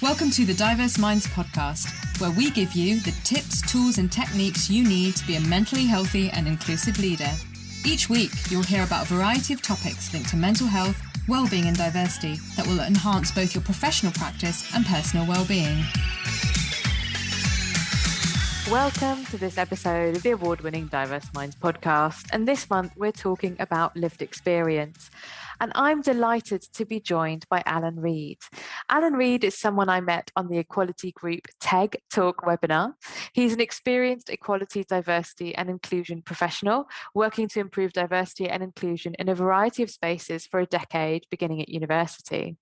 Welcome to the Diverse Minds podcast, where we give you the tips, tools and techniques you need to be a mentally healthy and inclusive leader. Each week, you'll hear about a variety of topics linked to mental health, wellbeing and diversity that will enhance both your professional practice and personal wellbeing. Welcome to this episode of the award-winning Diverse Minds podcast. And this month, we're talking about lived experience. And I'm delighted to be joined by Allan Reid. Allan Reid is someone I met on the Equality Group TEG Talk webinar. He's an experienced equality, diversity and inclusion professional, working to improve diversity and inclusion in a variety of spaces for a decade, beginning at university.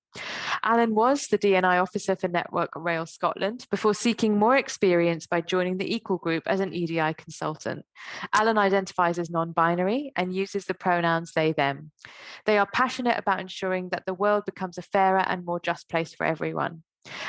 Allan was the D&I Officer for Network Rail Scotland before seeking more experience by joining the Equal Group as an EDI Consultant. Allan identifies as non-binary and uses the pronouns they, them. They are passionate about ensuring that the world becomes a fairer and more just place for everyone.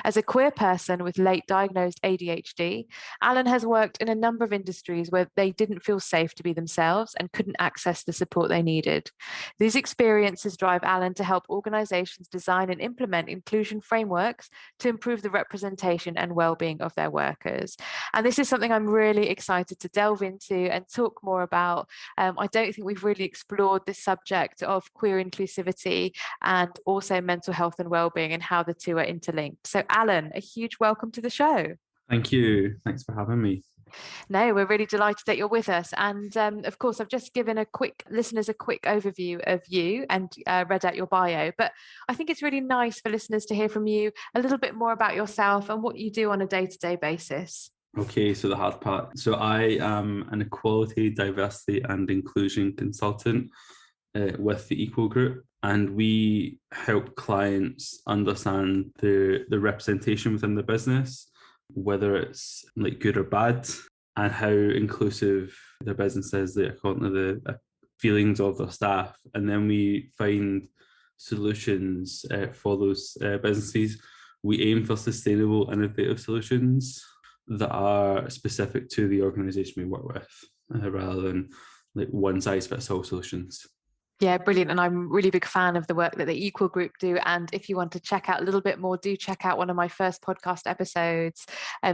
As a queer person with late diagnosed ADHD, Allan has worked in a number of industries where they didn't feel safe to be themselves and couldn't access the support they needed. These experiences drive Allan to help organizations design and implement inclusion frameworks to improve the representation and well-being of their workers. And this is something I'm really excited to delve into and talk more about. I don't think we've really explored this subject of queer inclusivity and also mental health and well-being and how the two are interlinked. So Allan, a huge welcome to the show. Thank you. Thanks for having me. No, we're really delighted that you're with us. And of course, I've just given listeners a quick overview of you and read out your bio. But I think it's really nice for listeners to hear from you a little bit more about yourself and what you do on a day-to-day basis. Okay, so the hard part. So I am an equality, diversity and inclusion consultant with the Equal Group. And we help clients understand the representation within the business, whether it's like good or bad, and how inclusive their business is according to the feelings of their staff. And then we find solutions for those businesses. We aim for sustainable, innovative solutions that are specific to the organisation we work with, rather than like one-size-fits-all solutions. Yeah, brilliant. And I'm a really big fan of the work that the Equal Group do. And if you want to check out a little bit more, do check out one of my first podcast episodes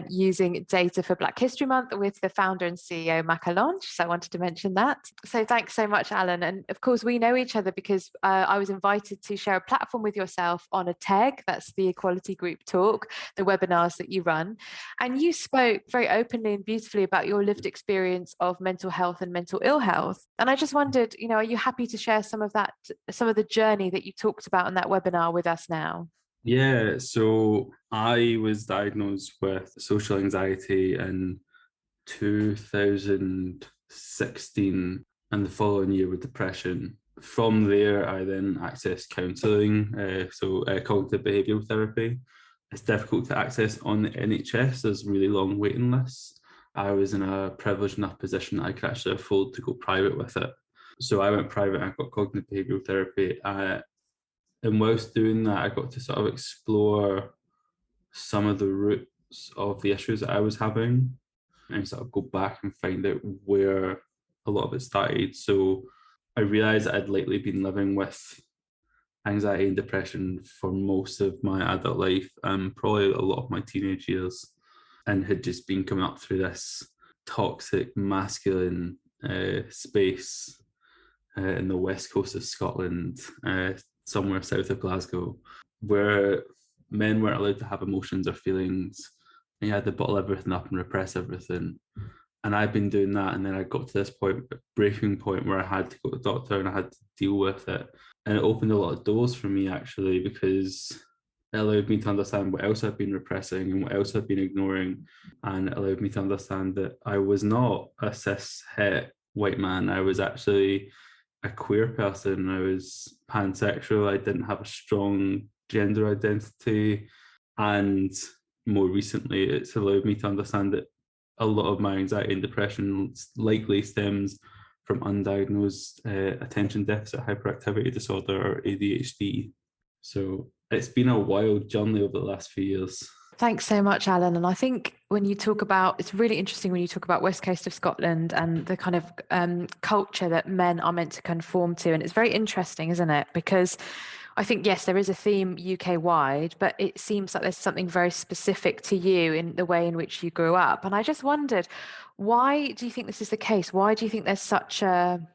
using data for Black History Month with the founder and CEO, Allan. So I wanted to mention that. So thanks so much, Allan. And of course, we know each other because I was invited to share a platform with yourself on a TEG, that's the Equality Group Talk, the webinars that you run. And you spoke very openly and beautifully about your lived experience of mental health and mental ill health. And I just wondered, are you happy to share some of the journey that you talked about in that webinar with us now? Yeah, so I was diagnosed with social anxiety in 2016 and the following year with depression. From there, I then accessed counselling, cognitive behavioural therapy. It's difficult to access on the NHS. There's really long waiting lists. I was in a privileged enough position that I could actually afford to go private with it. So I went private and I got cognitive behavioural therapy. And whilst doing that, I got to sort of explore some of the roots of the issues that I was having and sort of go back and find out where a lot of it started. So I realised that I'd lately been living with anxiety and depression for most of my adult life, probably a lot of my teenage years, and had just been coming up through this toxic masculine space in the west coast of Scotland, somewhere south of Glasgow, where men weren't allowed to have emotions or feelings. And you had to bottle everything up and repress everything. And I'd been doing that, and then I got to this breaking point where I had to go to the doctor and I had to deal with it. And it opened a lot of doors for me, actually, because it allowed me to understand what else I'd been repressing and what else I'd been ignoring. And it allowed me to understand that I was not a cis-het white man. I was actually a queer person. I was pansexual. I didn't have a strong gender identity. And more recently, it's allowed me to understand that a lot of my anxiety and depression likely stems from undiagnosed attention deficit hyperactivity disorder, or ADHD. So it's been a wild journey over the last few years. Thanks so much, Allan. And I think when you talk about, it's really interesting when you talk about West Coast of Scotland and the kind of culture that men are meant to conform to. And it's very interesting, isn't it? Because I think, yes, there is a theme UK wide, but it seems like there's something very specific to you in the way in which you grew up. And I just wondered, why do you think this is the case? Why do you think there's such a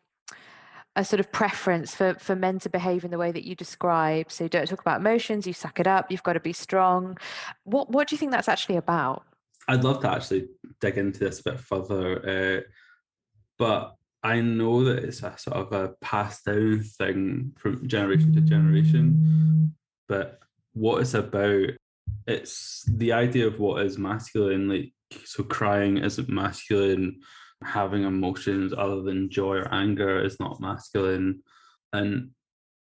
sort of preference for men to behave in the way that you describe? So you don't talk about emotions, you suck it up, you've got to be strong. What do you think that's actually about? I'd love to actually dig into this a bit further, but I know that it's a sort of a passed down thing from generation to generation. But what it's about, it's the idea of what is masculine. Like, so crying isn't masculine. Having emotions other than joy or anger is not masculine. And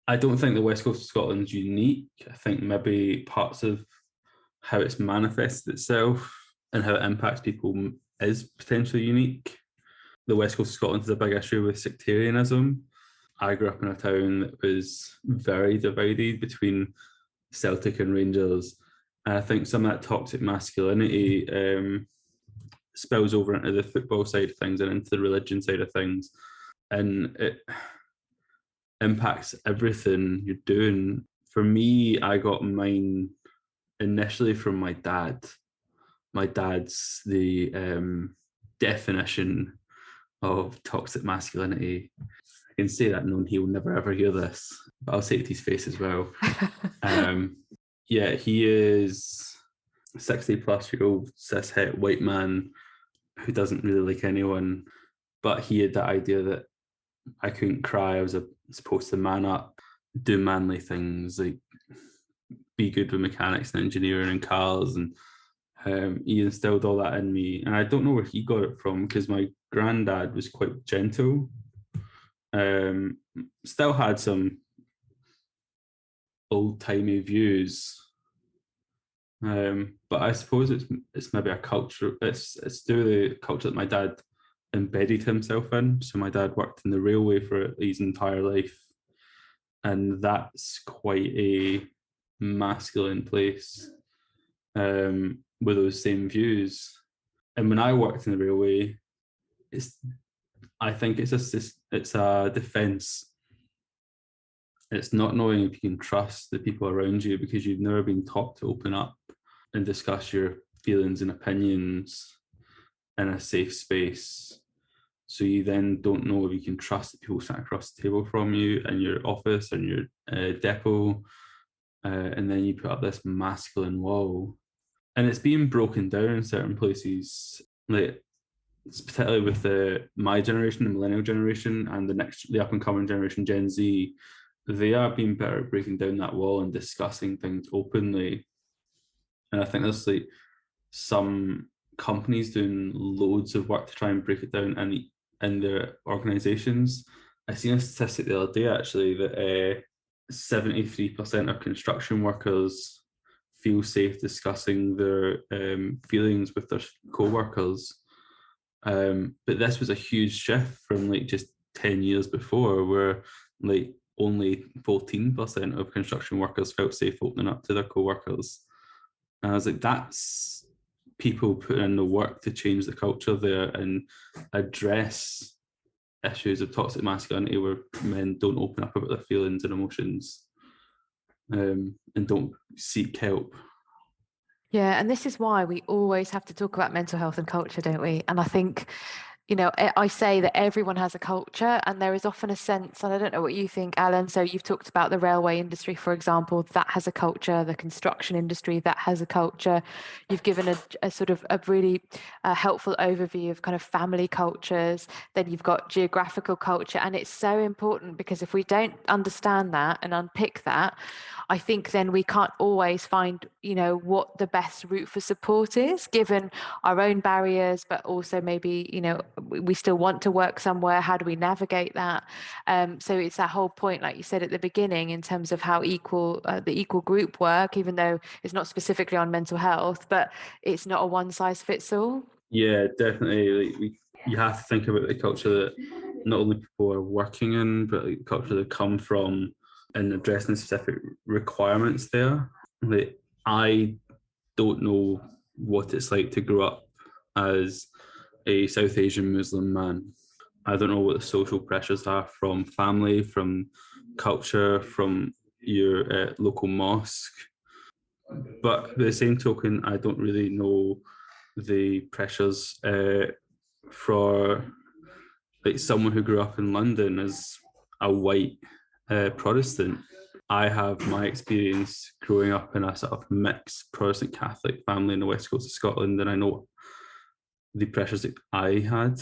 I don't think the West Coast of Scotland's unique. I think maybe parts of how it's manifested itself and how it impacts people is potentially unique. The West Coast of Scotland has a big issue with sectarianism. I grew up in a town that was very divided between Celtic and Rangers. And I think some of that toxic masculinity spills over into the football side of things and into the religion side of things. And it impacts everything you're doing. For me, I got mine initially from my dad. My dad's the definition of toxic masculinity. I can say that knowing he'll never ever hear this, but I'll say it to his face as well. Yeah, he is a 60-plus-year-old cis-het white man who doesn't really like anyone, but he had that idea that I couldn't cry. I was supposed to man up, do manly things, like be good with mechanics and engineering and cars, and he instilled all that in me. And I don't know where he got it from, because my granddad was quite gentle. Still had some old-timey views, but I suppose it's maybe a culture. It's to do with the culture that my dad embedded himself in. So my dad worked in the railway for his entire life, and that's quite a masculine place, with those same views. And when I worked in the railway, I think it's a defense. It's not knowing if you can trust the people around you, because you've never been taught to open up and discuss your feelings and opinions in a safe space. So you then don't know if you can trust the people sat across the table from you in your office and your depot, and then you put up this masculine wall, and it's being broken down in certain places. Like, particularly with my generation, the millennial generation, and the up and coming generation, Gen Z, they are being better at breaking down that wall and discussing things openly. And I think there's like some companies doing loads of work to try and break it down in their organizations. I seen a statistic the other day actually that 73% of construction workers feel safe discussing their feelings with their co-workers. But this was a huge shift from like just 10 years before, where like only 14% of construction workers felt safe opening up to their co-workers. And I was like, that's people putting in the work to change the culture there and address issues of toxic masculinity where men don't open up about their feelings and emotions, and don't seek help. Yeah, and this is why we always have to talk about mental health and culture, don't we? And I think, you know, I say that everyone has a culture, and there is often a sense, and I don't know what you think, Alan. So you've talked about the railway industry, for example, that has a culture, the construction industry, that has a culture. You've given a sort of a really helpful overview of kind of family cultures. Then you've got geographical culture, and it's so important, because if we don't understand that and unpick that, I think then we can't always find, you know, what the best route for support is, given our own barriers, but also maybe, you know, we still want to work somewhere. How do we navigate that? So it's that whole point, like you said at the beginning, in terms of how the equal group work, even though it's not specifically on mental health, but it's not a one size fits all. Yeah, definitely. Like, you have to think about the culture that not only people are working in, but the culture they come from, and addressing specific requirements there. Like, I don't know what it's like to grow up as a South Asian Muslim man. I don't know what the social pressures are from family, from culture, from your local mosque. But by the same token, I don't really know the pressures for like someone who grew up in London as a white Protestant. I have my experience growing up in a sort of mixed Protestant Catholic family in the west coast of Scotland, and I know the pressures that I had.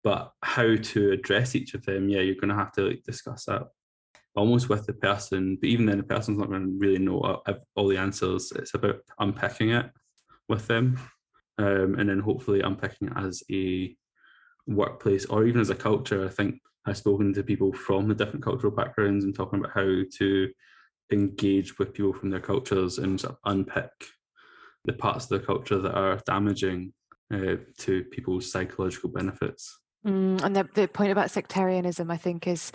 But how to address each of them, yeah, you're going to have to like discuss that almost with the person. But even then, the person's not going to really know all the answers. It's about unpicking it with them, and then hopefully unpicking it as a workplace or even as a culture. I think I've spoken to people from the different cultural backgrounds and talking about how to engage with people from their cultures and sort of unpick the parts of their culture that are damaging to people's psychological benefits. And the point about sectarianism, I think, is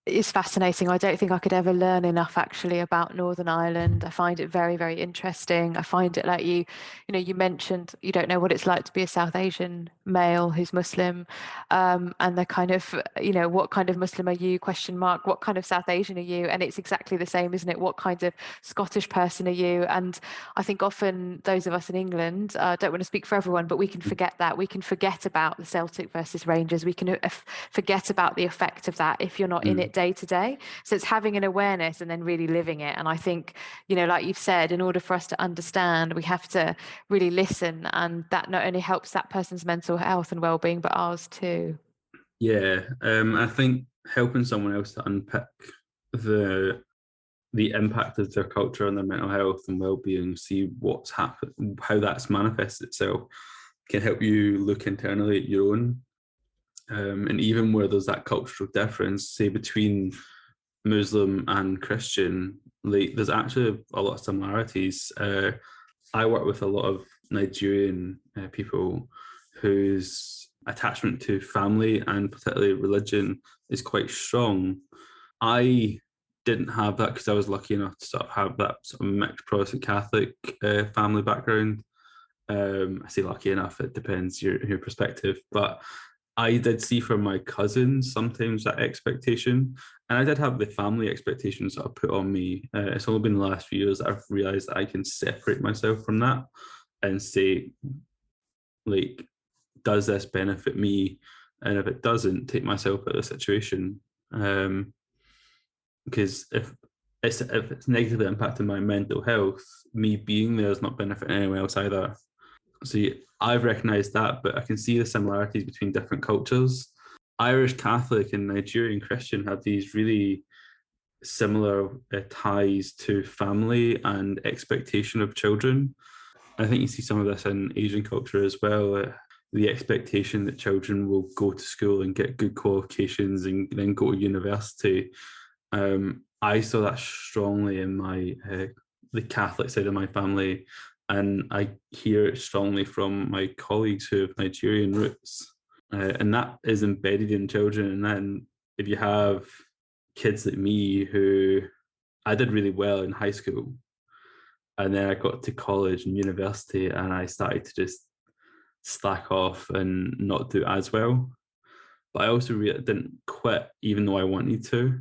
fascinating. I don't think I could ever learn enough actually about Northern Ireland. I find it very, very interesting. I find it like you mentioned you don't know what it's like to be a South Asian male who's Muslim, and the kind of, what kind of Muslim are you, question mark, what kind of South Asian are you? And it's exactly the same, isn't it? What kind of Scottish person are you? And I think often those of us in England, don't want to speak for everyone, but we can forget that. We can forget about the Celtic versus Rangers. We can forget about the effect of that if you're not in it day to day. So it's having an awareness and then really living it. And I think, like you've said, in order for us to understand, we have to really listen, and that not only helps that person's mental health and well-being, but ours too. Yeah, I think helping someone else to unpick the impact of their culture on their mental health and well-being, see what's happened, how that's manifested itself, can help you look internally at your own. And even where there's that cultural difference, say between Muslim and Christian, like there's actually a lot of similarities. I work with a lot of Nigerian people whose attachment to family and particularly religion is quite strong. I didn't have that because I was lucky enough to sort of have that sort of mixed Protestant Catholic family background. I say lucky enough, it depends your perspective, but I did see from my cousins sometimes that expectation, and I did have the family expectations that are put on me. It's only been the last few years that I've realised that I can separate myself from that and say, like, does this benefit me? And if it doesn't, take myself out of the situation. Because if it's negatively impacting my mental health, me being there is not benefiting anyone else either. So I've recognised that, but I can see the similarities between different cultures. Irish Catholic and Nigerian Christian have these really similar ties to family and expectation of children. I think you see some of this in Asian culture as well. The expectation that children will go to school and get good qualifications and then go to university. I saw that strongly in my the Catholic side of my family, and I hear it strongly from my colleagues who have Nigerian roots, and that is embedded in children. And then if you have kids like me, who I did really well in high school, and then I got to college and university, and I started to just slack off and not do as well. But I also didn't quit, even though I wanted to,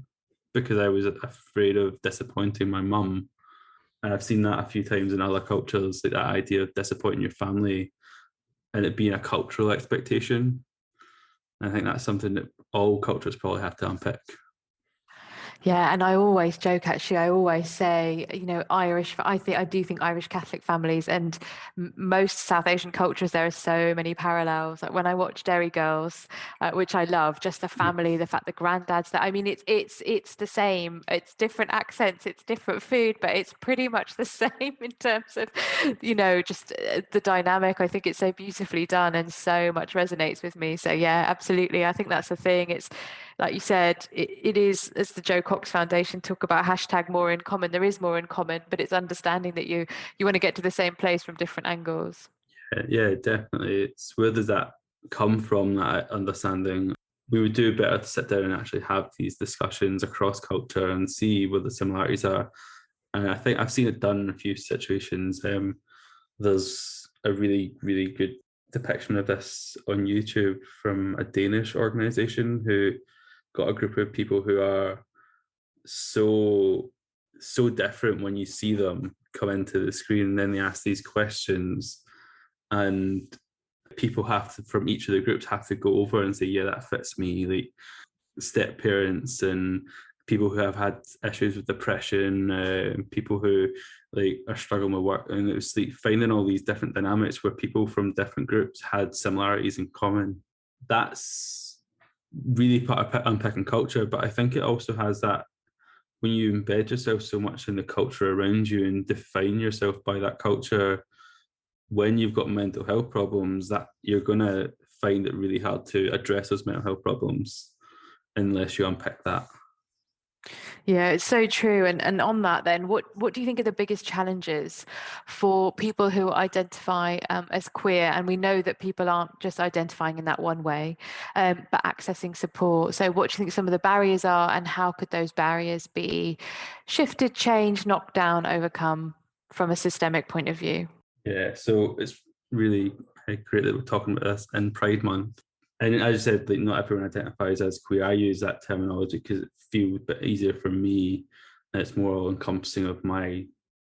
because I was afraid of disappointing my mum. And I've seen that a few times in other cultures, like that idea of disappointing your family and it being a cultural expectation. And I think that's something that all cultures probably have to unpick. Yeah, and I always joke, actually, I always say, I do think Irish Catholic families and most South Asian cultures, there are so many parallels. Like when I watch Derry Girls, which I love, just the family, the fact the granddad's there. I mean, it's the same. It's different accents, it's different food, but it's pretty much the same in terms of, just the dynamic. I think it's so beautifully done and so much resonates with me. So yeah, absolutely. I think that's the thing. It's like you said, it is, as the Joe Cox Foundation talk about #more in common, there is more in common, but it's understanding that you want to get to the same place from different angles. Yeah, definitely. It's where does that come from, that understanding? We would do better to sit down and actually have these discussions across culture and see where the similarities are. And I think I've seen it done in a few situations. There's a really, really good depiction of this on YouTube from a Danish organization who got a group of people who are so so different when you see them come into the screen and then they ask these questions, and people have to, from each of the groups, have to go over and say, yeah, that fits me. Like step parents and people who have had issues with depression, people who like are struggling with work, and it was like finding all these different dynamics where people from different groups had similarities in common. That's really part of unpicking culture, but I think it also has that when you embed yourself so much in the culture around you and define yourself by that culture, when you've got mental health problems, that you're going to find it really hard to address those mental health problems unless you unpick that. Yeah, it's so true. And on that then, what do you think are the biggest challenges for people who identify as queer? And we know that people aren't just identifying in that one way, but accessing support. So what do you think some of the barriers are, and how could those barriers be shifted, changed, knocked down, overcome from a systemic point of view? Yeah, so it's really great that we're talking about this in Pride Month. And as you said, like not everyone identifies as queer. I use that terminology because it feels a bit easier for me. And it's more all-encompassing of my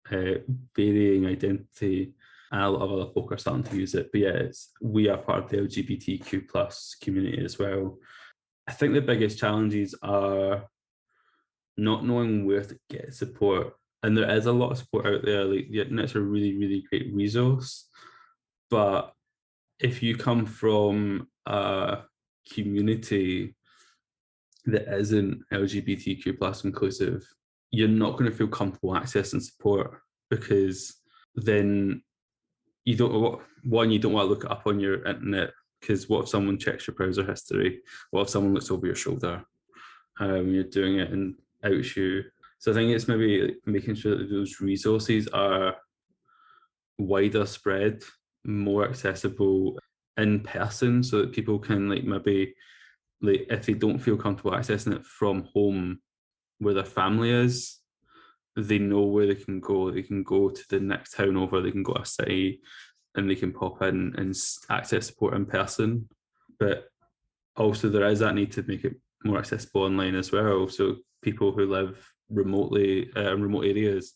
varying identity. And a lot of other folk are starting to use it. But yeah, we are part of the LGBTQ plus community as well. I think the biggest challenges are not knowing where to get support. And there is a lot of support out there. Like the internet's a really, really great resource. But if you come from a community that isn't LGBTQ plus inclusive, you're not going to feel comfortable accessing support, because then you don't want to look it up on your internet, because what if someone checks your browser history? What if someone looks over your shoulder when you're doing it and outs you? So I think it's maybe making sure that those resources are wider spread, more accessible in person, so that people can maybe if they don't feel comfortable accessing it from home where their family is, they know where they can go. They can go to the next town over, they can go to a city, and they can pop in and access support in person. But also there is that need to make it more accessible online as well. So people who live remotely in remote areas,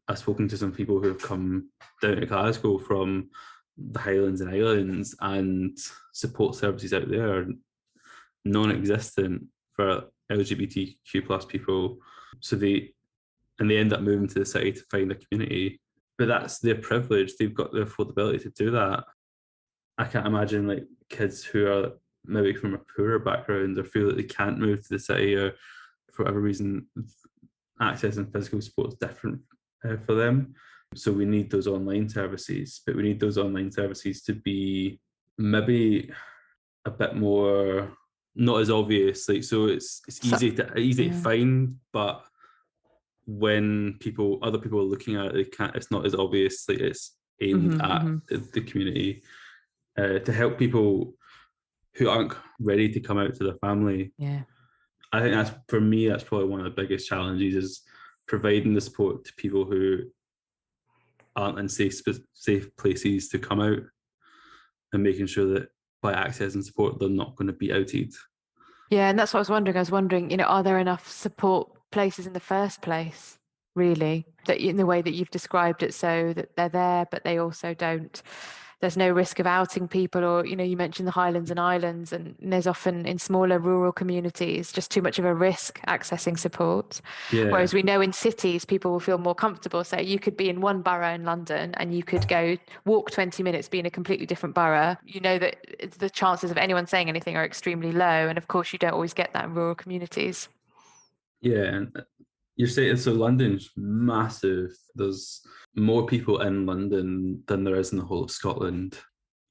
I've spoken to some people who have come down to Glasgow from the Highlands and Islands, and support services out there are non-existent for LGBTQ plus people. So they end up moving to the city to find a community. But that's their privilege. They've got the affordability to do that. I can't imagine kids who are maybe from a poorer background or feel that they can't move to the city, or for whatever reason, accessing physical support is different for them. So we need those online services, but we need those online services to be maybe a bit more not as obvious. So it's easy to find, but when other people are looking at it, it's not as obvious. It's aimed at the community to help people who aren't ready to come out to their family. Yeah, I think that's probably one of the biggest challenges, is providing the support to people who aren't in safe places to come out, and making sure that by accessing support, they're not going to be outed. Yeah, and that's what I was wondering. I was wondering, are there enough support places in the first place, really, that in the way that you've described it, so that they're there, but they also don't, there's no risk of outing people, or, you mentioned the Highlands and Islands, and there's often in smaller rural communities just too much of a risk accessing support. Yeah. Whereas we know in cities, people will feel more comfortable. So you could be in one borough in London and you could walk 20 minutes, be in a completely different borough. You know that the chances of anyone saying anything are extremely low. And of course, you don't always get that in rural communities. Yeah, and you're saying, so London's massive. There's more people in London than there is in the whole of Scotland.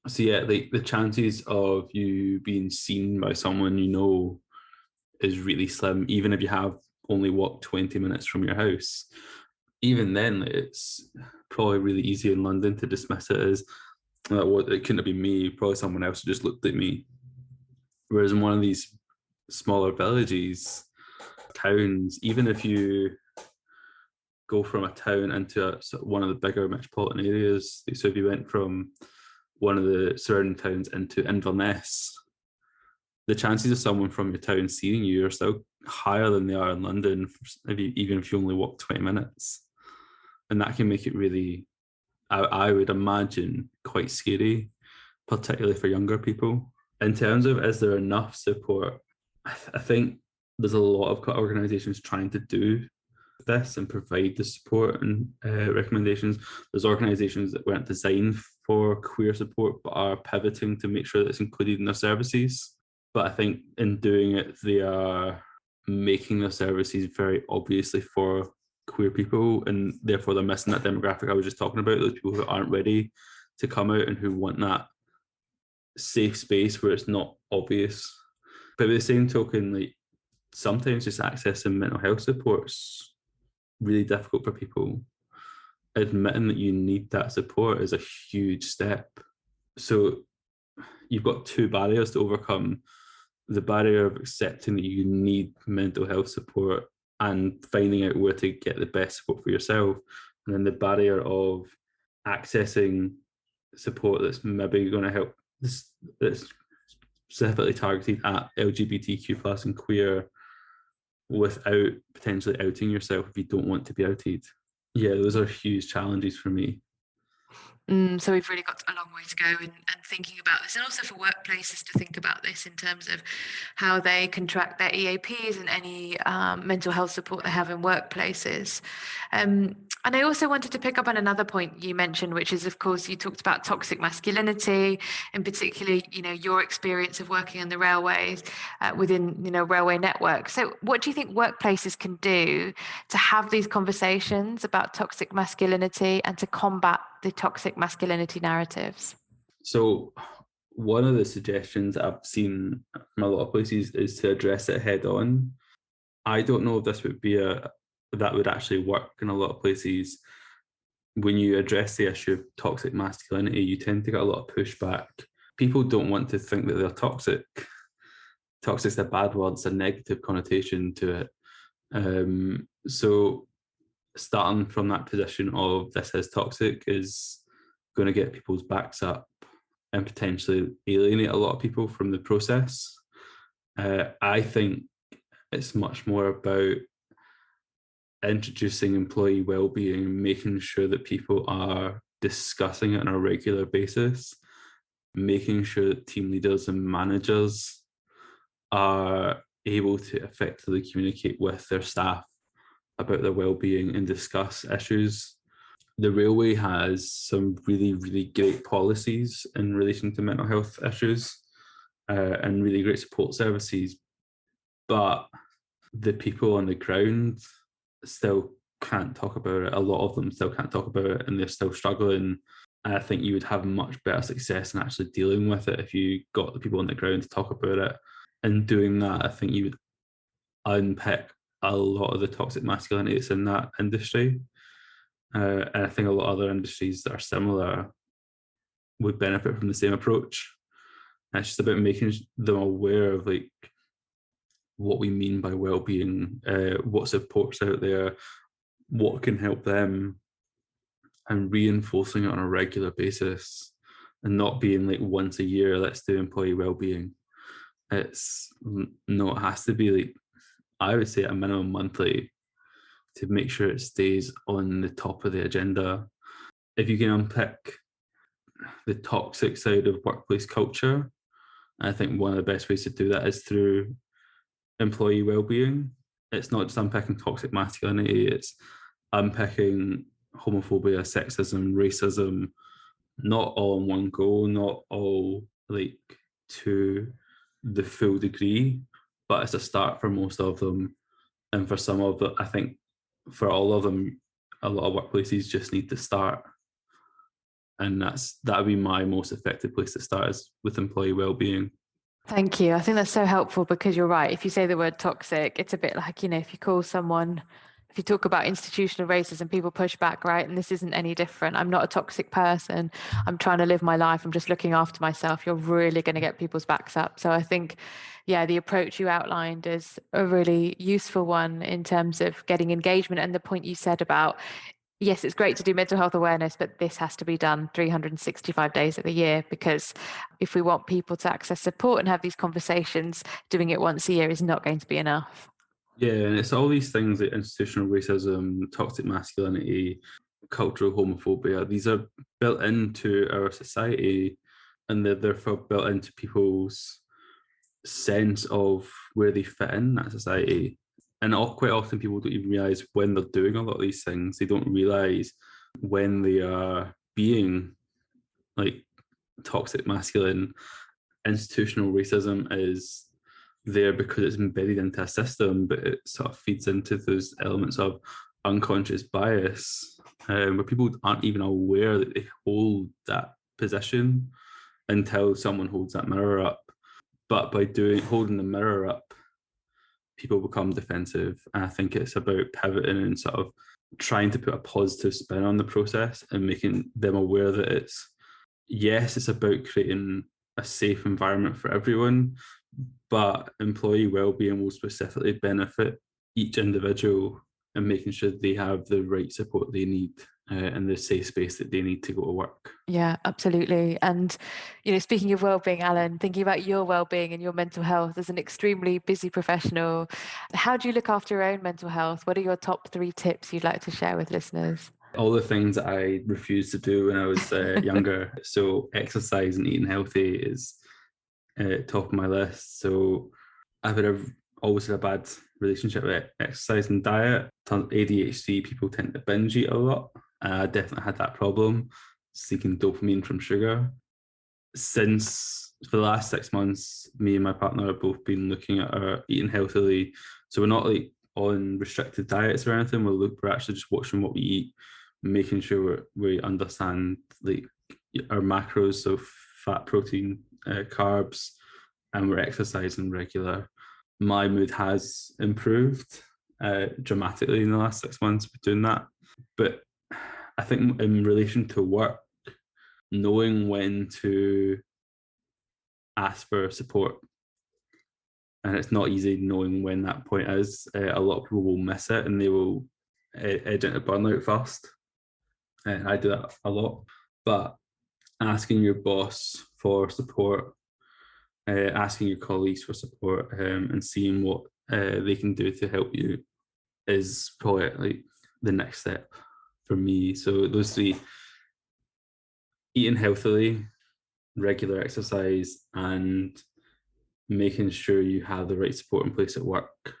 So yeah, the chances of you being seen by someone is really slim, even if you have only walked 20 minutes from your house. Even then, it's probably really easy in London to dismiss it as, it couldn't have been me, probably someone else who just looked at me. Whereas in one of these smaller villages, towns, even if you go from a town into one of the bigger metropolitan areas, so if you went from one of the surrounding towns into Inverness, the chances of someone from your town seeing you are still higher than they are in London, even if you only walk 20 minutes. And that can make it really, I would imagine, quite scary, particularly for younger people. In terms of, is there enough support? I think there's a lot of organisations trying to do this and provide the support and recommendations. There's organisations that weren't designed for queer support but are pivoting to make sure that it's included in their services. But I think in doing it, they are making their services very obviously for queer people, and therefore they're missing that demographic I was just talking about, those people who aren't ready to come out and who want that safe space where it's not obvious. But by the same token, like, sometimes just accessing mental health support's really difficult for people. Admitting that you need that support is a huge step. So you've got two barriers to overcome: the barrier of accepting that you need mental health support and finding out where to get the best support for yourself, and then the barrier of accessing support that's maybe going to help, that's specifically targeted at LGBTQ plus and queer, without potentially outing yourself if you don't want to be outed. Yeah, those are huge challenges for me. So we've really got a long way to go and thinking about this, and also for workplaces to think about this in terms of how they contract their EAPs and any mental health support they have in workplaces. And I also wanted to pick up on another point you mentioned, which is, of course, you talked about toxic masculinity, and particularly, your experience of working on the railways within, railway networks. So what do you think workplaces can do to have these conversations about toxic masculinity and to combat the toxic masculinity narratives? So one of the suggestions I've seen from a lot of places is to address it head on. I don't know if this would be that would actually work in a lot of places. When you address the issue of toxic masculinity, you tend to get a lot of pushback. People don't want to think that they're toxic. Toxic's a bad word, it's a negative connotation to it. So starting from that position of this is toxic is going to get people's backs up and potentially alienate a lot of people from the process. I think it's much more about introducing employee wellbeing, making sure that people are discussing it on a regular basis, making sure that team leaders and managers are able to effectively communicate with their staff about their wellbeing and discuss issues. The railway has some really, really great policies in relation to mental health issues and really great support services, but the people on the ground still can't talk about it. A lot of them still can't talk about it, and they're still struggling. And I think you would have much better success in actually dealing with it if you got the people on the ground to talk about it. And doing that, I think you would unpick a lot of the toxic masculinity that's in that industry. And I think a lot of other industries that are similar would benefit from the same approach. And it's just about making them aware of like what we mean by well-being, what support's out there, what can help them, and reinforcing it on a regular basis, and not being like once a year, let's do employee well-being. It has to be like, I would say, a minimum monthly, to make sure it stays on the top of the agenda. If you can unpick the toxic side of workplace culture, I think one of the best ways to do that is through employee well-being. It's not just unpicking toxic masculinity, it's unpicking homophobia, sexism, racism, not all in one go, not all like to the full degree, but it's a start for most of them. And for some of them, I think for all of them, a lot of workplaces just need to start. And that would be my most effective place to start, is with employee well-being. Thank you. I think that's so helpful, because you're right. If you say the word toxic, it's a bit like, if you call someone, if you talk about institutional racism, people push back, right? And this isn't any different. I'm not a toxic person. I'm trying to live my life. I'm just looking after myself. You're really going to get people's backs up. So I think, the approach you outlined is a really useful one in terms of getting engagement. And the point you said about, yes, it's great to do mental health awareness, but this has to be done 365 days of the year, because if we want people to access support and have these conversations, doing it once a year is not going to be enough. Yeah, and it's all these things like institutional racism, toxic masculinity, cultural homophobia. These are built into our society, and they're therefore built into people's sense of where they fit in that society. And quite often people don't even realize when they're doing a lot of these things. They don't realize when they are being like toxic masculine. Institutional racism is there because it's embedded into a system, but it sort of feeds into those elements of unconscious bias, where people aren't even aware that they hold that position until someone holds that mirror up. But by holding the mirror up, people become defensive. And I think it's about pivoting and sort of trying to put a positive spin on the process and making them aware that it's about creating a safe environment for everyone, but employee wellbeing will specifically benefit each individual and making sure they have the right support they need and the safe space that they need to go to work. Yeah, absolutely. And, speaking of wellbeing, Allan, thinking about your wellbeing and your mental health as an extremely busy professional, how do you look after your own mental health? What are your top 3 tips you'd like to share with listeners? All the things that I refused to do when I was younger. So exercise and eating healthy is top of my list. So I've always had a bad relationship with exercise and diet. ADHD people tend to binge eat a lot. I definitely had that problem, seeking dopamine from sugar. Since for the last 6 months, me and my partner have both been looking at our eating healthily. So we're not like on restricted diets or anything. We're actually just watching what we eat, making sure we understand like our macros, so fat, protein, carbs, and we're exercising regular. My mood has improved dramatically in the last 6 months with doing that. But I think in relation to work, knowing when to ask for support, and it's not easy knowing when that point is. A lot of people will miss it and they will edge into burnout fast. And I do that a lot. But asking your boss for support, asking your colleagues for support, and seeing what they can do to help you is probably like the next step for me. So those 3: eating healthily, regular exercise, and making sure you have the right support in place at work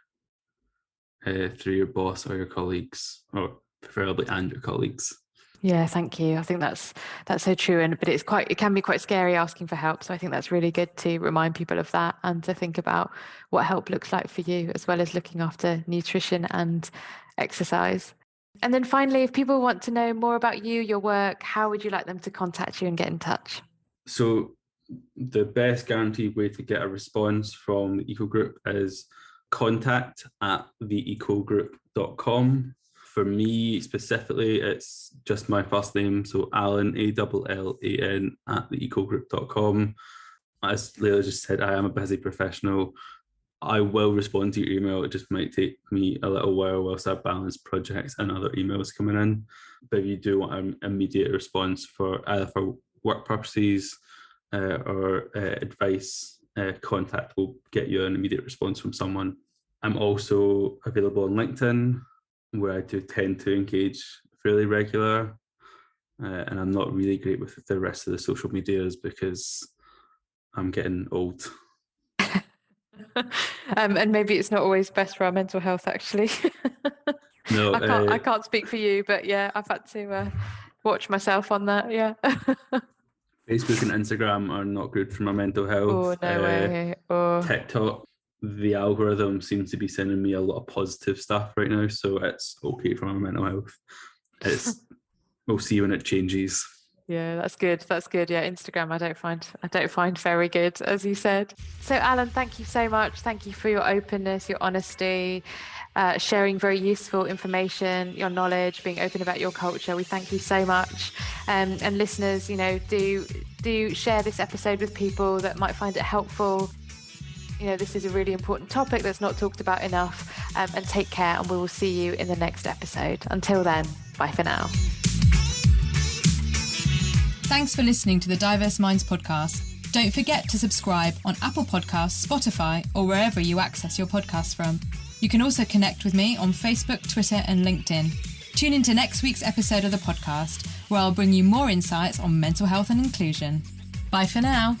through your boss or your colleagues, or preferably and your colleagues. Yeah, thank you. I think that's so true. But it can be quite scary asking for help. So I think that's really good to remind people of that and to think about what help looks like for you, as well as looking after nutrition and exercise. And then finally, if people want to know more about you, your work, how would you like them to contact you and get in touch? So the best guaranteed way to get a response from the Eco Group is contact@theecogroup.com. For me specifically, it's just my first name, so Allan, ALLAN, @theecogroup.com. As Layla just said, I am a busy professional. I will respond to your email. It just might take me a little while whilst I balance projects and other emails coming in. But if you do want an immediate response for either for work purposes or advice, contact will get you an immediate response from someone. I'm also available on LinkedIn, where I do tend to engage fairly regular, and I'm not really great with the rest of the social medias because I'm getting old. And maybe it's not always best for our mental health, actually. No, I can't speak for you, but yeah, I've had to watch myself on that. Yeah. Facebook and Instagram are not good for my mental health. Oh, no way. TikTok, the algorithm seems to be sending me a lot of positive stuff right now, so it's okay for my mental health. We'll see when it changes. Yeah, that's good. Yeah, Instagram I don't find very good, as you said. So Allan, thank you so much. Thank you for your openness, your honesty, sharing very useful information, your knowledge, being open about your culture. We thank you so much. And listeners, do share this episode with people that might find it helpful. This is a really important topic that's not talked about enough. And take care, and we will see you in the next episode. Until then, bye for now. Thanks for listening to the Diverse Minds podcast. Don't forget to subscribe on Apple Podcasts, Spotify, or wherever you access your podcasts from. You can also connect with me on Facebook, Twitter, and LinkedIn. Tune into next week's episode of the podcast, where I'll bring you more insights on mental health and inclusion. Bye for now.